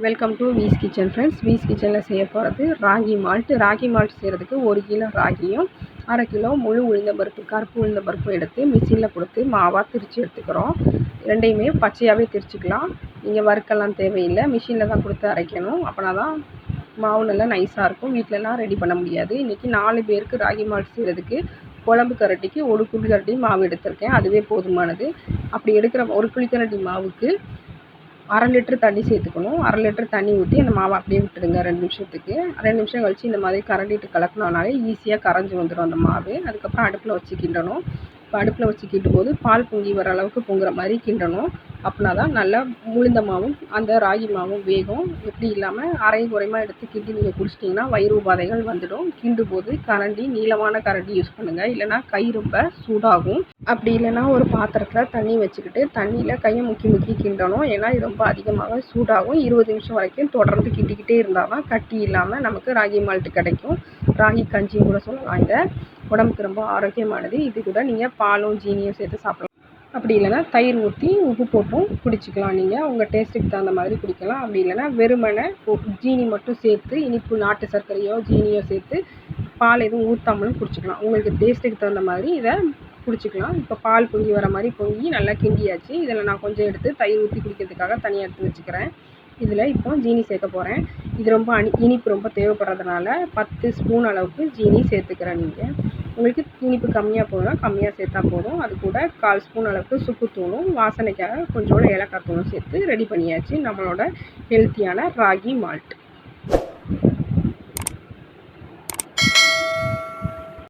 Welcome to views kitchen friends. Views கிச்சனில் செய்ய போகிறது ராகி மால்ட். ராகி மால்ட் செய்கிறதுக்கு 1 கிலோ ராகியும் 1/2 கிலோ முழு உளுந்தம்பருப்பு, கருப்பு உளுந்தம்பருப்பு எடுத்து மிக்சியில் கொடுத்து மாவாக திரித்து எடுத்துக்கிறோம். ரெண்டையுமே பச்சையாகவே திரிச்சிக்கலாம். நீங்கள் வறுக்கலாம் தேவையில்லை, மிஷினில் தான் கொடுத்து அரைக்கணும். அப்படின்னா தான் மாவு நல்லா நைஸாக இருக்கும். வீட்டிலலாம் ரெடி பண்ண முடியாது. இன்றைக்கி 4 பேருக்கு ராகி மால்ட் செய்கிறதுக்கு குழம்பு கரண்டிக்கு 1 குழிக்கரண்டி மாவு எடுத்திருக்கேன். அதுவே போதுமானது. அப்படி எடுக்கிற 1 குழிக்கரண்டி மாவுக்கு 1/2 லிட்டர் தண்ணி சேர்த்துக்கணும். 1/2 லிட்டர் தண்ணி ஊற்றி அந்த மாவை அப்படியே விட்டுடுங்க 2 நிமிஷத்துக்கு. 2 நிமிஷம் கழித்து இந்த மாதிரி கரண்டிட்டு கலக்கினோனாலே ஈஸியாக கரைஞ்சி வந்துடும் அந்த மாவு. அதுக்கப்புறம் அடுப்பில் வச்சு கிண்டணும். இப்போ அடுப்பில் வச்சு கிண்டும் போது பால் பொங்கி வர அளவுக்கு பொங்குற மாதிரி கிண்டணும். அப்படின்னா தான் நல்லா உளுந்த மாவும் அந்த ராகி மாவும் வேகும். எப்படி இல்லாமல் அரையும் குறையுமா எடுத்து கிண்டி நீங்கள் குடிச்சிட்டிங்கன்னா வயிறு உபாதைகள் வந்துடும். கிண்டும் போது கரண்டி நீளமான கரண்டி யூஸ் பண்ணுங்கள், இல்லைனா கை ரொம்ப சூடாகும். அப்படி இல்லைனா ஒரு பாத்திரத்தில் தண்ணி வச்சுக்கிட்டு தண்ணியில் கையை முக்கி முக்கி கிண்டணும். ஏன்னா இது ரொம்ப அதிகமாக சூடாகும். 20 நிமிஷம் வரைக்கும் தொடர்ந்து கிண்டிக்கிட்டே இருந்தால் தான் கட்டி இல்லாமல் நமக்கு ராகி மால்ட்டு கிடைக்கும். ராகி கஞ்சின்னு கூட சொல்லலாம். இதை உடம்புக்கு ரொம்ப ஆரோக்கியமானது. இது கூட நீங்கள் பாலும் ஜீனியும் சேர்த்து சாப்பிடலாம். அப்படி இல்லைனா தயிர் ஊற்றி உப்பு போட்டும் குடிச்சிக்கலாம். நீங்கள் உங்கள் டேஸ்ட்டுக்கு தகுந்த மாதிரி குடிக்கலாம். அப்படி இல்லைனா வெறுமனை ஜீனி மட்டும் சேர்த்து இனிப்பு நாட்டு சர்க்கரையோ ஜீனியோ சேர்த்து பால் எதுவும் ஊற்றாமலும் குடிச்சிக்கலாம். உங்களுக்கு டேஸ்ட்டுக்கு தகுந்த மாதிரி இதை குடிச்சிக்கலாம். இப்போ பால் பொங்கி வர மாதிரி பொங்கி நல்லா கிண்டியாச்சு. இதில் நான் கொஞ்சம் எடுத்து தயிர் ஊற்றி குடிக்கிறதுக்காக தனியாக எடுத்து வச்சுக்கிறேன். இதில் இப்போ ஜீனி சேர்க்க போகிறேன். இது ரொம்ப இனிப்பு ரொம்ப தேவைப்படுறதுனால 10 ஸ்பூன் அளவுக்கு ஜீனி சேர்த்துக்கிறேன். நீங்கள் உங்களுக்கு இனிப்பு கம்மியாக போதுன்னா கம்மியாக சேர்த்தா போதும். அது கூட 1/4 ஸ்பூன் அளவுக்கு சுக்குத்தூளும் வாசனைக்காக கொஞ்சோண்டு ஏலக்காய் தூளும் சேர்த்து ரெடி பண்ணியாச்சு நம்மளோட ஹெல்த்தியான ராகி மால்ட்.